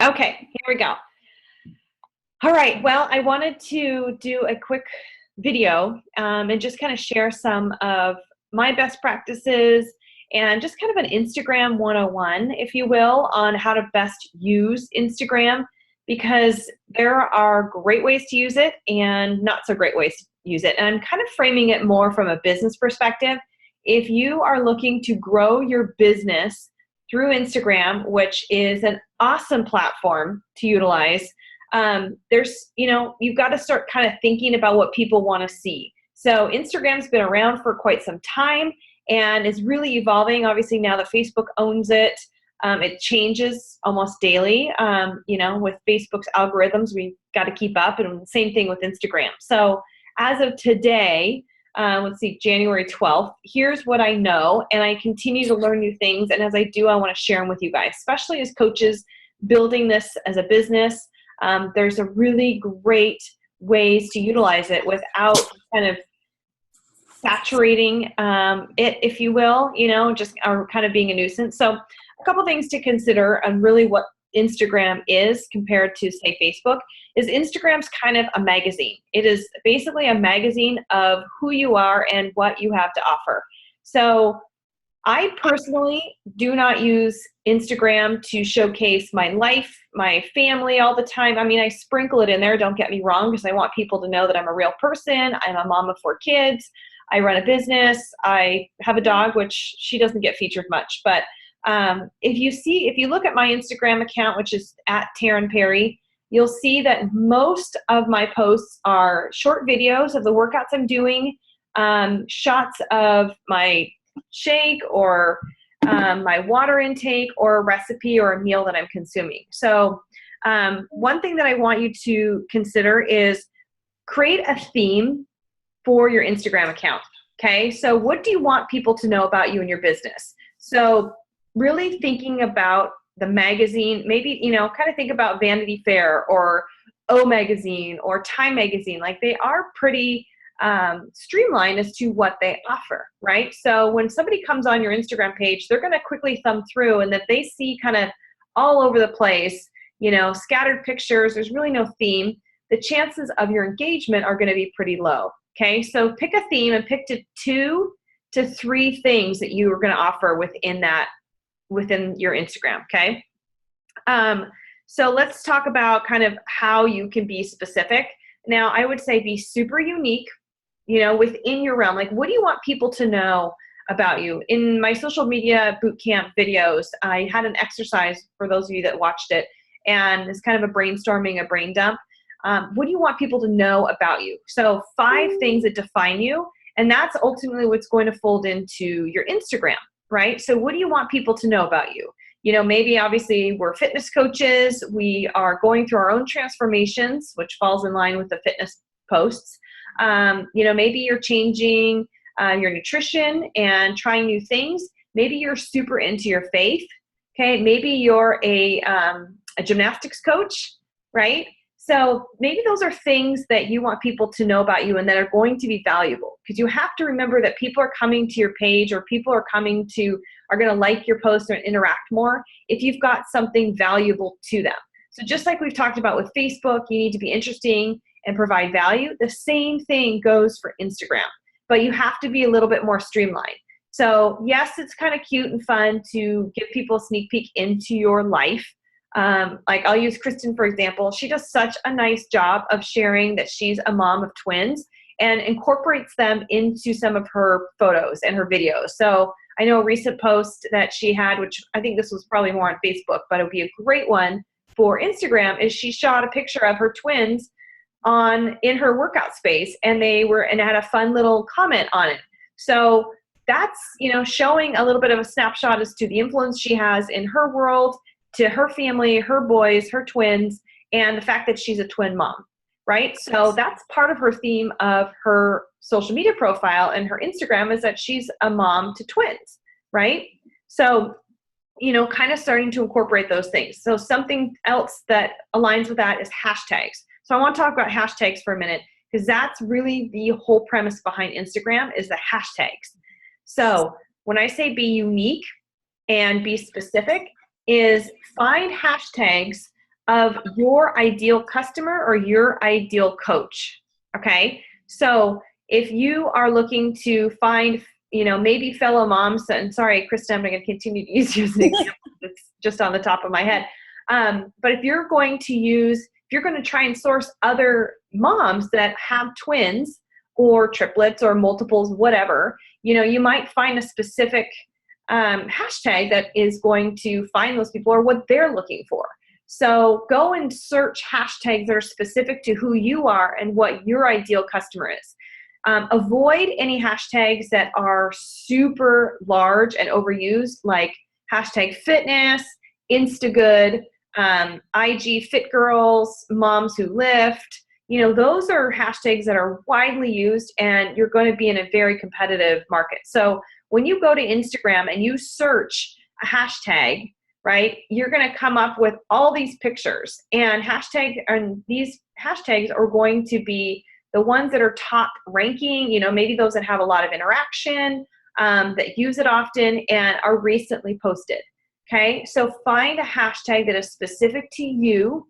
Okay, here we go. All right, well, I wanted to do a quick video and just kind of share some of my best practices and just kind of an Instagram 101, if you will, on how to best use Instagram, because there are great ways to use it and not so great ways to use it. And I'm kind of framing it more from a business perspective. If you are looking to grow your business through Instagram, which is an awesome platform to utilize, you've got to start kind of thinking about what people want to see. So Instagram's been around for quite some time and is really evolving. Obviously, now that Facebook owns it, it changes almost daily. With Facebook's algorithms, we've got to keep up, and same thing with Instagram. So as of today, let's see, January 12th, here's what I know, and I continue to learn new things. And as I do, I want to share them with you guys, especially as coaches building this as a business. There's a really great ways to utilize it without kind of saturating it, if you will, just kind of being a nuisance. So a couple things to consider on really what Instagram is compared to, say, Facebook, is Instagram's kind of a magazine. It is basically a magazine of who you are and what you have to offer. So I personally do not use Instagram to showcase my life, my family all the time. I mean, I sprinkle it in there, don't get me wrong, because I want people to know that I'm a real person. I'm a mom of 4 kids. I run a business. I have a dog, which she doesn't get featured much. But if you look at my Instagram account, which is at Taryn Perry, you'll see that most of my posts are short videos of the workouts I'm doing, shots of my shake or my water intake or a recipe or a meal that I'm consuming. So one thing that I want you to consider is create a theme for your Instagram account. Okay, so what do you want people to know about you and your business? So really thinking about the magazine, maybe, kind of think about Vanity Fair or O Magazine or Time Magazine. Like, they are pretty streamlined as to what they offer, right? So when somebody comes on your Instagram page, they're going to quickly thumb through, and that they see kind of all over the place, scattered pictures, there's really no theme. The chances of your engagement are going to be pretty low. Okay, so pick a theme and pick 2 to 3 things that you are going to offer within your Instagram. Okay, so let's talk about kind of how you can be specific. Now, I would say be super unique, within your realm. Like, what do you want people to know about you? In my social media bootcamp videos, I had an exercise for those of you that watched it, and it's kind of a brainstorming, a brain dump. What do you want people to know about you? So 5 things that define you, and that's ultimately what's going to fold into your Instagram, right? So what do you want people to know about you? Maybe obviously we're fitness coaches. We are going through our own transformations, which falls in line with the fitness posts. Maybe you're changing your nutrition and trying new things. Maybe you're super into your faith. Okay, maybe you're a gymnastics coach, right? So maybe those are things that you want people to know about you and that are going to be valuable, because you have to remember that people are coming to your page, or people are going to like your post or interact more if you've got something valuable to them. So just like we've talked about with Facebook, you need to be interesting and provide value. The same thing goes for Instagram, but you have to be a little bit more streamlined. So yes, it's kind of cute and fun to give people a sneak peek into your life. Like, I'll use Kristen, for example. She does such a nice job of sharing that she's a mom of twins and incorporates them into some of her photos and her videos. So I know a recent post that she had, which I think this was probably more on Facebook, but it would be a great one for Instagram, is she shot a picture of her twins in her workout space, and it had a fun little comment on it. So that's, showing a little bit of a snapshot as to the influence she has in her world, to her family, her boys, her twins, and the fact that she's a twin mom, right? So that's part of her theme of her social media profile and her Instagram, is that she's a mom to twins, right? So, kind of starting to incorporate those things. So something else that aligns with that is hashtags. So I want to talk about hashtags for a minute, because that's really the whole premise behind Instagram, is the hashtags. So when I say be unique and be specific, is find hashtags of your ideal customer or your ideal coach, okay? So if you are looking to find, maybe fellow moms, and sorry, Krista, I'm going to continue to use you as an example. It's just on the top of my head. But if you're going to try and source other moms that have twins or triplets or multiples, whatever, you might find a specific hashtag that is going to find those people or what they're looking for. So go and search hashtags that are specific to who you are and what your ideal customer is. Avoid any hashtags that are super large and overused, like hashtag fitness, Instagood, IG fit girls, moms who lift. Those are hashtags that are widely used, and you're going to be in a very competitive market. So when you go to Instagram and you search a hashtag, right, you're going to come up with all these pictures, and these hashtags are going to be the ones that are top ranking, maybe those that have a lot of interaction, that use it often and are recently posted. Okay, so find a hashtag that is specific to you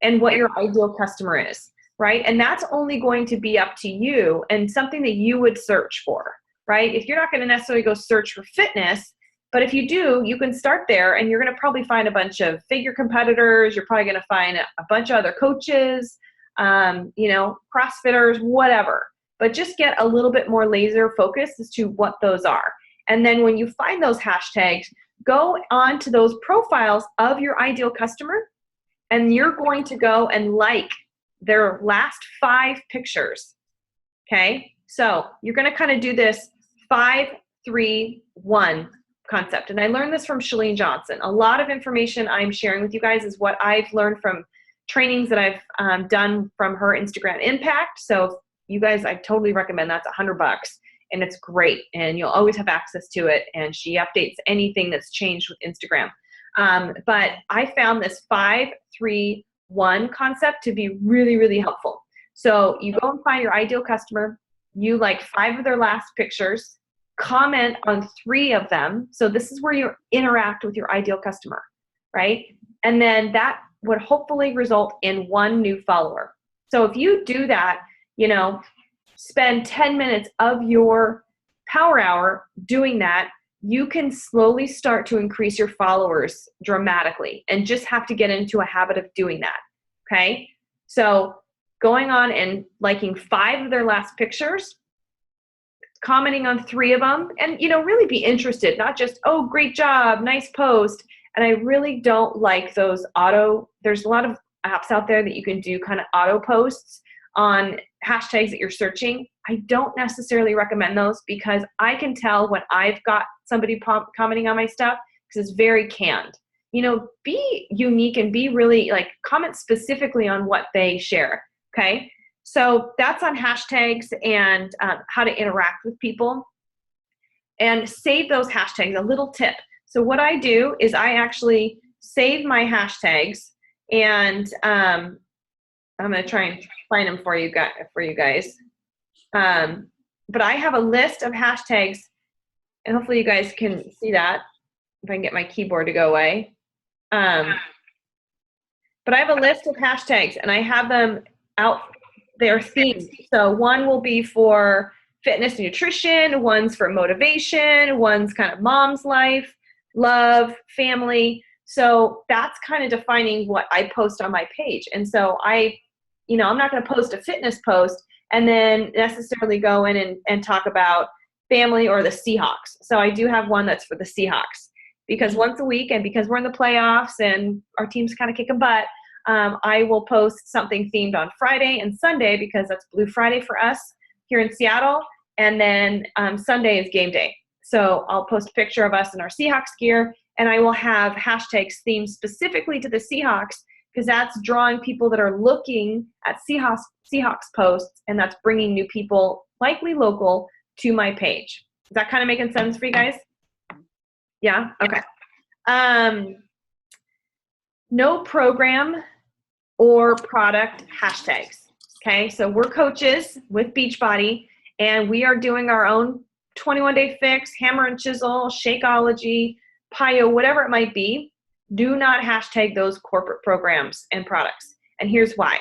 and what your ideal customer is, right? And that's only going to be up to you and something that you would search for, right? If you're not going to necessarily go search for fitness, but if you do, you can start there, and you're going to probably find a bunch of figure competitors. You're probably going to find a bunch of other coaches, CrossFitters, whatever. But just get a little bit more laser focused as to what those are. And then when you find those hashtags, go on to those profiles of your ideal customer, and you're going to go and like their last 5 pictures. Okay? So you're going to kind of do this 5-3-1 concept. And I learned this from Chalene Johnson. A lot of information I'm sharing with you guys is what I've learned from trainings that I've done from her Instagram Impact. So you guys, I totally recommend that. It's $100 and it's great. And you'll always have access to it. And she updates anything that's changed with Instagram. But I found this 5-3-1 concept to be really, really helpful. So you go and find your ideal customer. You like 5 of their last pictures. Comment on 3 of them. So this is where you interact with your ideal customer, right? And then that would hopefully result in 1 new follower. So if you do that, spend 10 minutes of your power hour doing that, you can slowly start to increase your followers dramatically, and just have to get into a habit of doing that, okay? So going on and liking 5 of their last pictures, commenting on 3 of them, and really be interested, not just, oh, great job, nice post. And I really don't like those there's a lot of apps out there that you can do kind of auto posts on hashtags that you're searching. I don't necessarily recommend those, because I can tell when I've got somebody commenting on my stuff, because it's very canned. Be unique and be really comment specifically on what they share. Okay. So that's on hashtags and how to interact with people, and save those hashtags. A little tip. So what I do is I actually save my hashtags, and I'm going to try and find them for you guys. But I have a list of hashtags, and hopefully you guys can see that if I can get my keyboard to go away. But I have a list of hashtags, and I have them out. They're themed. So one will be for fitness and nutrition, one's for motivation, one's kind of mom's life, love, family. So that's kind of defining what I post on my page. And so I'm not going to post a fitness post and then necessarily go in and talk about family or the Seahawks. So I do have one that's for the Seahawks, because once a week, and because we're in the playoffs and our team's kind of kicking butt, I will post something themed on Friday and Sunday, because that's Blue Friday for us here in Seattle. And then Sunday is game day. So I'll post a picture of us in our Seahawks gear, and I will have hashtags themed specifically to the Seahawks, because that's drawing people that are looking at Seahawks posts, and that's bringing new people, likely local, to my page. Is that kind of making sense for you guys? Yeah? Okay. No program or product hashtags. Okay, so we're coaches with Beachbody, and we are doing our own 21-day fix, hammer and chisel, Shakeology, PiYo, whatever it might be. Do not hashtag those corporate programs and products. And here's why.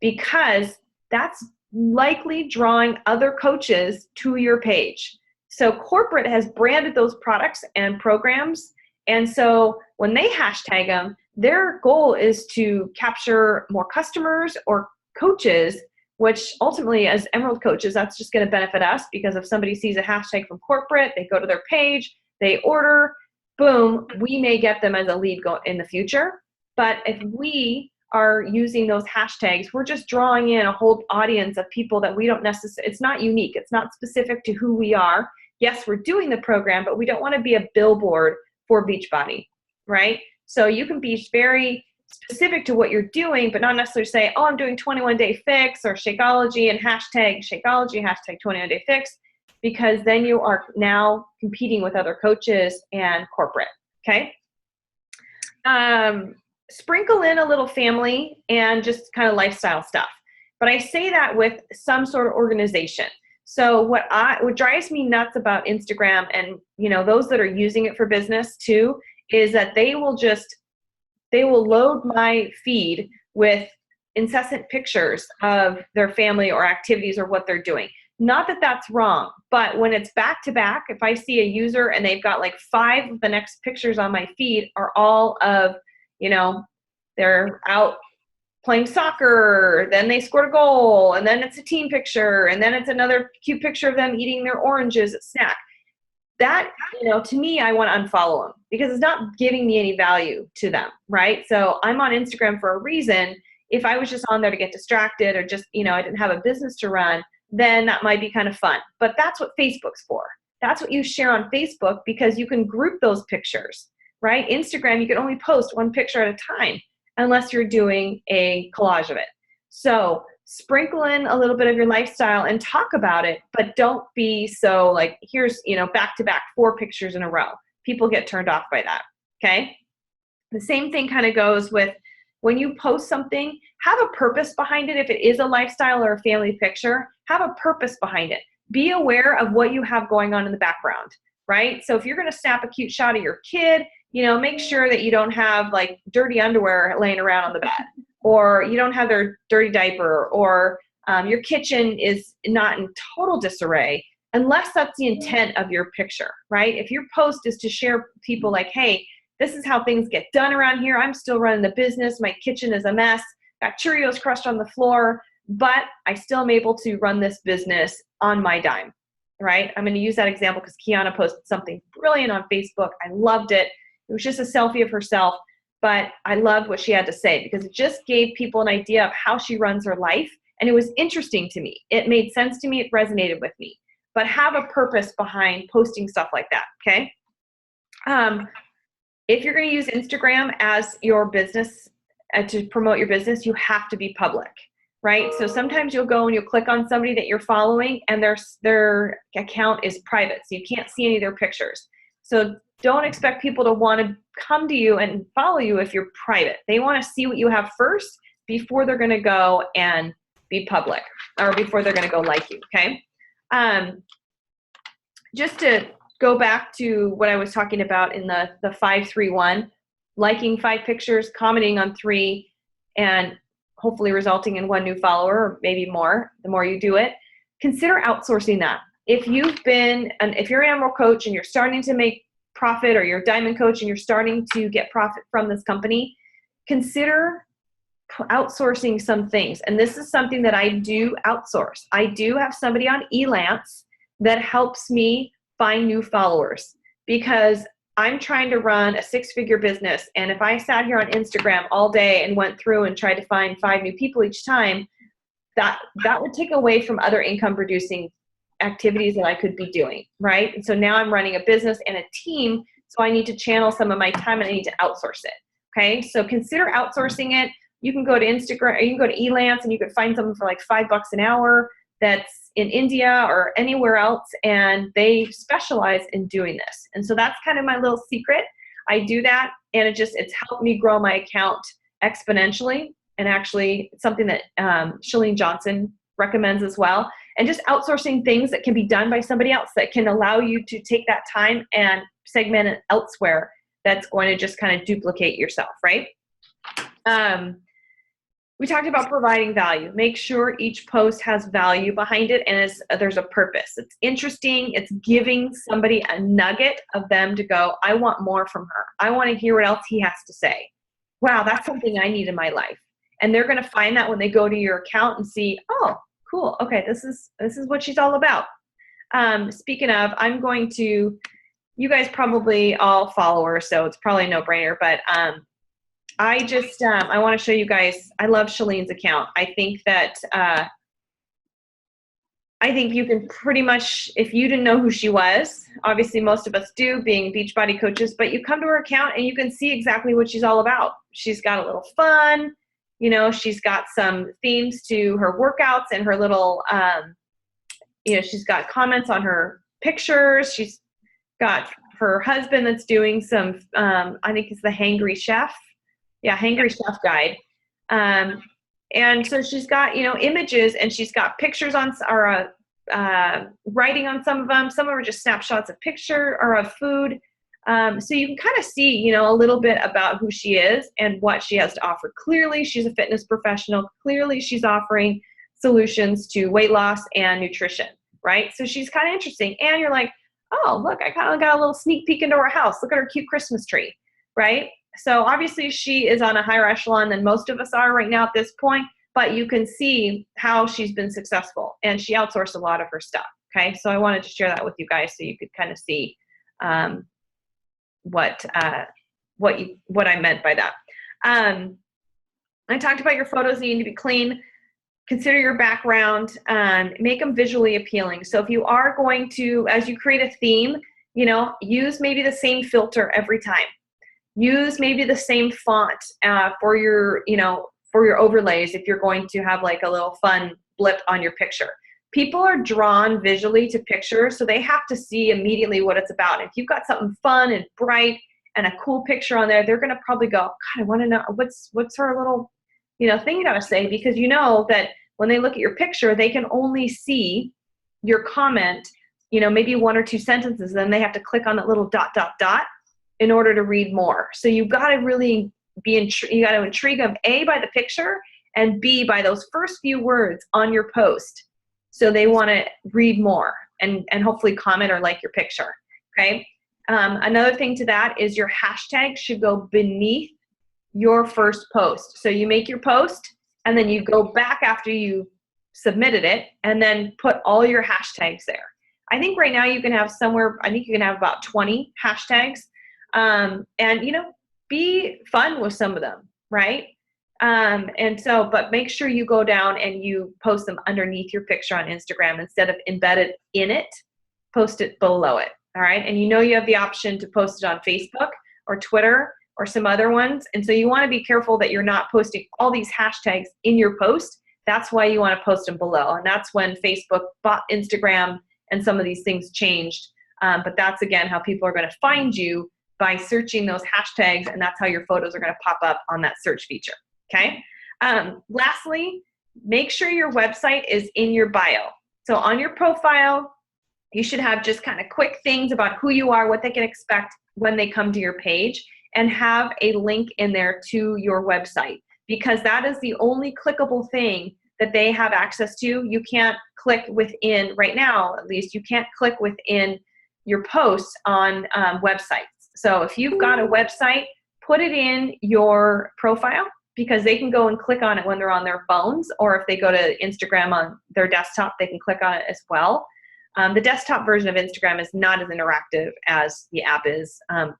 Because that's likely drawing other coaches to your page. So corporate has branded those products and programs. And so when they hashtag them, their goal is to capture more customers or coaches, which ultimately as Emerald coaches, that's just going to benefit us, because if somebody sees a hashtag from corporate, they go to their page, they order, boom, we may get them as a lead in the future. But if we are using those hashtags, we're just drawing in a whole audience of people that we don't necessarily, it's not unique, it's not specific to who we are. Yes, we're doing the program, but we don't want to be a billboard for Beachbody, right? So you can be very specific to what you're doing, but not necessarily say, oh, I'm doing 21-day fix or Shakeology and hashtag Shakeology, hashtag 21-day fix, because then you are now competing with other coaches and corporate, okay? Sprinkle in a little family and just kind of lifestyle stuff. But I say that with some sort of organization. So what drives me nuts about Instagram and, you know, those that are using it for business too, is that they will load my feed with incessant pictures of their family or activities or what they're doing. Not that that's wrong, but when it's back to back, if I see a user and they've got like 5 of the next pictures on my feed are all of, you know, they're out playing soccer, then they scored a goal, and then it's a team picture, and then it's another cute picture of them eating their oranges at snack. That, you know, to me, I want to unfollow them because it's not giving me any value to them, right? So I'm on Instagram for a reason. If I was just on there to get distracted or just, you know, I didn't have a business to run, then that might be kind of fun. But that's what Facebook's for. That's what you share on Facebook, because you can group those pictures, right? Instagram, you can only post one picture at a time unless you're doing a collage of it. So sprinkle in a little bit of your lifestyle and talk about it, but don't be so like, here's, you know, back to back 4 pictures in a row. People get turned off by that, okay? The same thing kind of goes with when you post something, have a purpose behind it. If it is a lifestyle or a family picture, have a purpose behind it. Be aware of what you have going on in the background, right? So if you're going to snap a cute shot of your kid, you know, make sure that you don't have like dirty underwear laying around on the bed, or you don't have their dirty diaper, or your kitchen is not in total disarray, unless that's the intent of your picture, right? If your post is to share people like, hey, this is how things get done around here. I'm still running the business. My kitchen is a mess. Got Cheerios crushed on the floor, but I still am able to run this business on my dime, right? I'm going to use that example because Kiana posted something brilliant on Facebook. I loved it. It was just a selfie of herself, but I loved what she had to say because it just gave people an idea of how she runs her life, and it was interesting to me. It made sense to me. It resonated with me. But have a purpose behind posting stuff like that, okay? If you're going to use Instagram as your business, to promote your business, you have to be public, right? So sometimes you'll go and you'll click on somebody that you're following and their account is private, so you can't see any of their pictures. So don't expect people to want to come to you and follow you if you're private. They want to see what you have first before they're going to go and be public, or before they're going to go like you, okay? Just to go back to what I was talking about in the 5-3-1, liking 5 pictures, commenting on 3, and hopefully resulting in 1 new follower, or maybe more, the more you do it. Consider outsourcing that. If you're an Emerald coach and you're starting to make profit, or you're a Diamond coach and you're starting to get profit from this company, consider outsourcing some things. And this is something that I do outsource. I do have somebody on Elance that helps me find new followers, because I'm trying to run a 6-figure business. And if I sat here on Instagram all day and went through and tried to find 5 new people each time, that would take away from other income producing activities that I could be doing, right? And so now I'm running a business and a team, so I need to channel some of my time and I need to outsource it, okay? So consider outsourcing it. You can go to Instagram, or you can go to Elance and you could find someone for like $5 an hour that's in India or anywhere else, and they specialize in doing this. And so that's kind of my little secret. I do that, and it's helped me grow my account exponentially. And actually, it's something that Shalene Johnson recommends as well. And just outsourcing things that can be done by somebody else that can allow you to take that time and segment it elsewhere that's going to just kind of duplicate yourself, right? We talked about providing value. Make sure each post has value behind it and there's a purpose. It's interesting. It's giving somebody a nugget of them to go, I want more from her. I want to hear what else he has to say. Wow, that's something I need in my life. And they're going to find that when they go to your account and see, oh, cool. Okay, this is what she's all about. Speaking of, I'm going to, you guys probably all follow her, so it's probably a no-brainer, but I just, I want to show you guys, I love Shalene's account. I think that, I think you can pretty much, if you didn't know who she was, obviously most of us do being Beachbody coaches, but you come to her account and you can see exactly what she's all about. She's got a little fun, you know, she's got some themes to her workouts and her little, you know, she's got comments on her pictures. She's got her husband that's doing some, I think it's the Hangry Chef. Yeah, Hangry Chef Guide. And so she's got, you know, images and she's got pictures on, or writing on some of them. Some of them are just snapshots of picture or of food. So you can kind of see, you know, a little bit about who she is and what she has to offer. Clearly, she's a fitness professional. Clearly, she's offering solutions to weight loss and nutrition, right? So she's kind of interesting. And you're like, oh, look, I kind of got a little sneak peek into her house. Look at her cute Christmas tree, right? So obviously she is on a higher echelon than most of us are right now at this point, but you can see how she's been successful and she outsourced a lot of her stuff. Okay. So I wanted to share that with you guys so you could kind of see what I meant by that. I talked about your photos needing to be clean. Consider your background, make them visually appealing. So if you are going to, as you create a theme, you know, use maybe the same filter every time. Use maybe the same font for your, you know, for your overlays if you're going to have like a little fun blip on your picture. People are drawn visually to pictures, so they have to see immediately what it's about. If you've got something fun and bright and a cool picture on there, they're going to probably go, God, I want to know what's her little, you know, thing you got to say, because you know that when they look at your picture, they can only see your comment, you know, maybe one or two sentences, then they have to click on that little ... in order to read more. So you've got to really be, you got to intrigue them, A, by the picture, and B, by those first few words on your post. So they want to read more and hopefully comment or like your picture, okay? Another thing to that is your hashtag should go beneath your first post. So you make your post and then you go back after you submitted it and then put all your hashtags there. I think right now you can have somewhere, I think you can have about 20 hashtags. And, you know, be fun with some of them, right? And so, but make sure you go down and you post them underneath your picture on Instagram instead of embedded in it, post it below it, all right? And you know you have the option to post it on Facebook or Twitter or some other ones. And so you want to be careful that you're not posting all these hashtags in your post. That's why you want to post them below. And that's when Facebook bought Instagram and some of these things changed. But that's, again, how people are going to find you, by searching those hashtags, and that's how your photos are going to pop up on that search feature, okay? Lastly, make sure your website is in your bio. So on your profile, you should have just kind of quick things about who you are, what they can expect when they come to your page, and have a link in there to your website, because that is the only clickable thing that they have access to. You can't click within, right now at least, you can't click within your posts on websites. So if you've got a website, put it in your profile, because they can go and click on it when they're on their phones, or if they go to Instagram on their desktop, they can click on it as well. The desktop version of Instagram is not as interactive as the app is.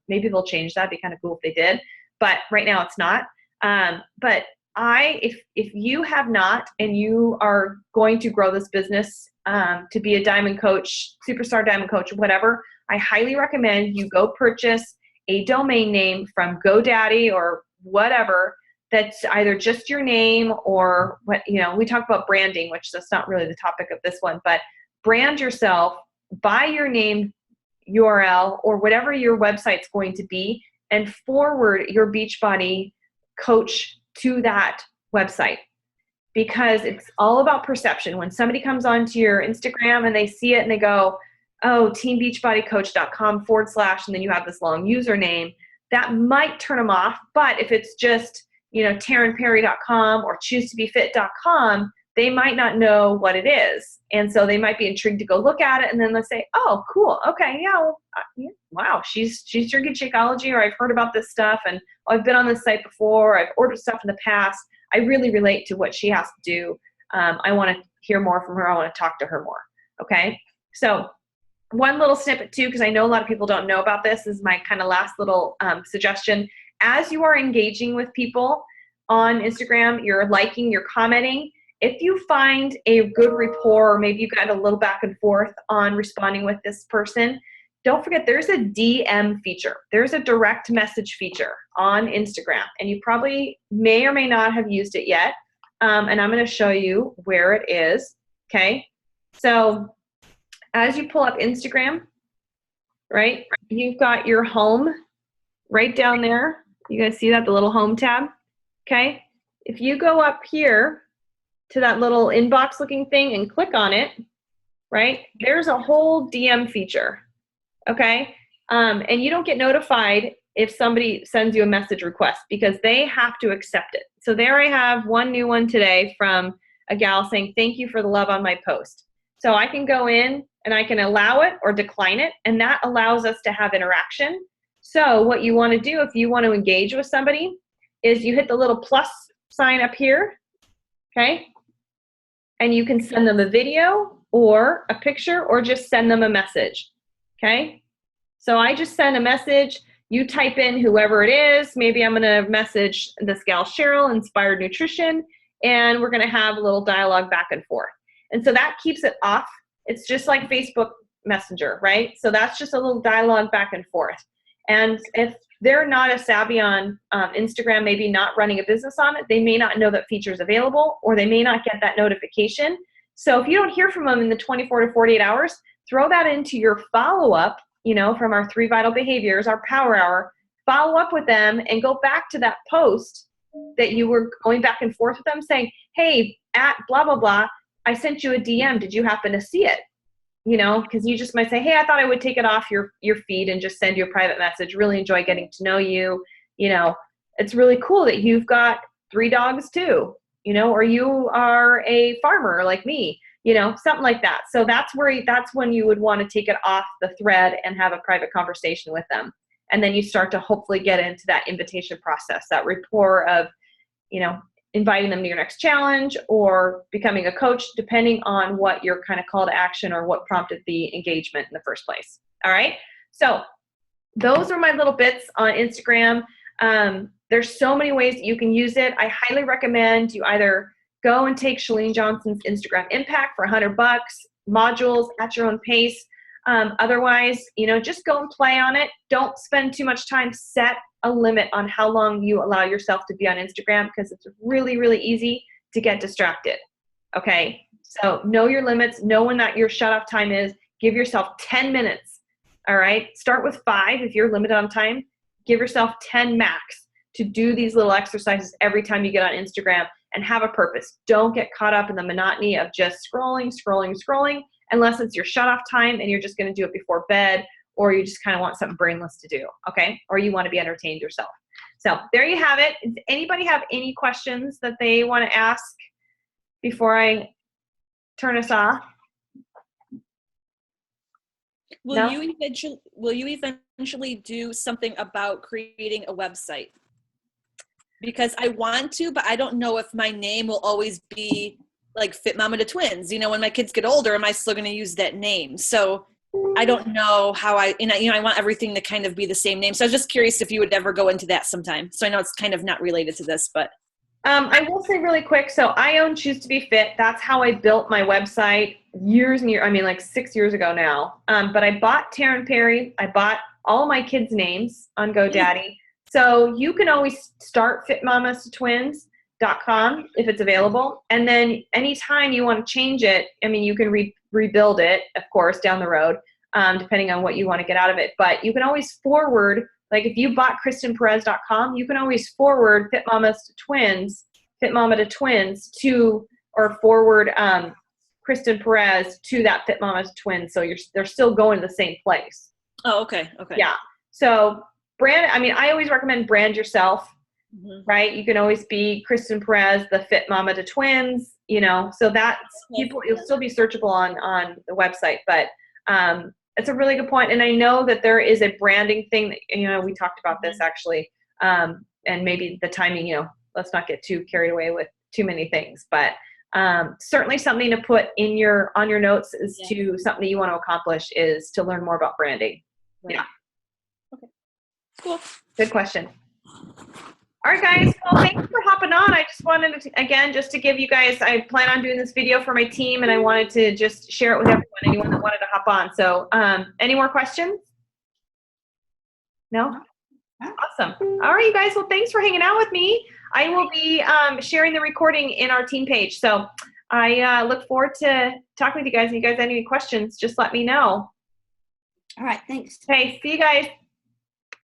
Maybe they'll change that. It'd be kind of cool if they did, but right now it's not. But if you have not, and you are going to grow this business to be a diamond coach, superstar diamond coach, whatever, I highly recommend you go purchase a domain name from GoDaddy or whatever that's either just your name or what, you know, we talk about branding, which that's not really the topic of this one, but brand yourself by your name URL or whatever your website's going to be, and forward your Beachbody coach to that website, because it's all about perception. When somebody comes onto your Instagram and they see it and they go, oh, teambeachbodycoach.com / and then you have this long username, that might turn them off. But if it's just, TaronPerry.com or ChooseToBeFit.com, they might not know what it is. And so they might be intrigued to go look at it. And then let's say, oh, cool. Okay. Yeah. Well, wow. She's drinking Shakeology, or I've heard about this stuff, and I've been on this site before. I've ordered stuff in the past. I really relate to what she has to do. I want to hear more from her. I want to talk to her more. Okay. So one little snippet too, because I know a lot of people don't know about this, is my kind of last little suggestion. As you are engaging with people on Instagram, you're liking, you're commenting, if you find a good rapport, or maybe you got a little back and forth on responding with this person, don't forget there's a DM feature. There's a direct message feature on Instagram, and you probably may or may not have used it yet. And I'm going to show you where it is. Okay. So as you pull up Instagram, right, you've got your home right down there. You guys see that, the little home tab? Okay. If you go up here to that little inbox looking thing and click on it, right, there's a whole DM feature. Okay. And you don't get notified if somebody sends you a message request, because they have to accept it. So there I have one new one today from a gal saying, thank you for the love on my post. So I can go in and I can allow it or decline it, and that allows us to have interaction. So what you want to do if you want to engage with somebody is you hit the little plus sign up here, okay? And you can send them a video or a picture, or just send them a message, okay? So I just send a message. You type in whoever it is. Maybe I'm going to message this gal Cheryl, Inspired Nutrition, and we're going to have a little dialogue back and forth. And so that keeps it off. It's just like Facebook Messenger, right? So that's just a little dialogue back and forth. And if they're not as savvy on Instagram, maybe not running a business on it, they may not know that feature is available, or they may not get that notification. So if you don't hear from them in the 24 to 48 hours, throw that into your follow-up, from our 3 vital behaviors, our power hour. Follow up with them and go back to that post that you were going back and forth with them saying, hey, at blah, blah, blah, I sent you a DM. Did you happen to see it? Because you just might say, hey, I thought I would take it off your feed and just send you a private message. Really enjoy getting to know you. It's really cool that you've got 3 dogs too, or you are a farmer like me, something like that. So that's when you would want to take it off the thread and have a private conversation with them. And then you start to hopefully get into that invitation process, that rapport of, inviting them to your next challenge or becoming a coach, depending on what your kind of call to action or what prompted the engagement in the first place. All right. So those are my little bits on Instagram. There's so many ways that you can use it. I highly recommend you either go and take Chalene Johnson's Instagram Impact for $100, modules at your own pace. Otherwise, just go and play on it. Don't spend too much time. Set a limit on how long you allow yourself to be on Instagram, because it's really, really easy to get distracted. Okay. So know your limits. Know when that your shut off time is. Give yourself 10 minutes. All right. Start with 5 if you're limited on time. Give yourself 10 max to do these little exercises every time you get on Instagram, and have a purpose. Don't get caught up in the monotony of just scrolling, unless it's your shut off time and you're just going to do it before bed, or you just kind of want something brainless to do. Okay. Or you want to be entertained yourself. So there you have it. Does anybody have any questions that they want to ask before I turn us off? Will you eventually do something about creating a website? Because I want to, but I don't know if my name will always be like Fit Mama to Twins. When my kids get older, am I still going to use that name? So I don't know how I want everything to kind of be the same name. So I was just curious if you would ever go into that sometime. So I know it's kind of not related to this, but. I will say really quick. So I own Choose to Be Fit. That's how I built my website years and years. I mean, like 6 years ago now. But I bought Taryn Perry. I bought all my kids' names on GoDaddy. So you can always start fitmamas2twins.com if it's available. And then anytime you want to change it, you can rebuild it, of course, down the road, depending on what you want to get out of it. But you can always forward, like if you bought KristenPerez.com, you can always forward Fitmama to Twins to, or forward Kristen Perez to that Fitmama to Twins. So they're still going to the same place. Oh, okay. Okay. Yeah. So brand, I mean, I always recommend brand yourself, right? You can always be Kristen Perez, the fit mama to twins, you know, so that's people, you'll still be searchable on the website, but it's a really good point. And I know that there is a branding thing that, you know, we talked about this actually, and maybe the timing, you know, let's not get too carried away with too many things, but certainly something to put in on your notes is to something that you want to accomplish is to learn more about branding. Right. Yeah. Okay. Cool. Good question. All right, guys. Well, thanks for hopping on. I just wanted to, again, just to give you guys, I plan on doing this video for my team, and I wanted to just share it with everyone, anyone that wanted to hop on. So any more questions? No? Awesome. All right, you guys. Well, thanks for hanging out with me. I will be sharing the recording in our team page. So I look forward to talking with you guys. If you guys have any questions, just let me know. All right. Thanks. Okay. See you guys.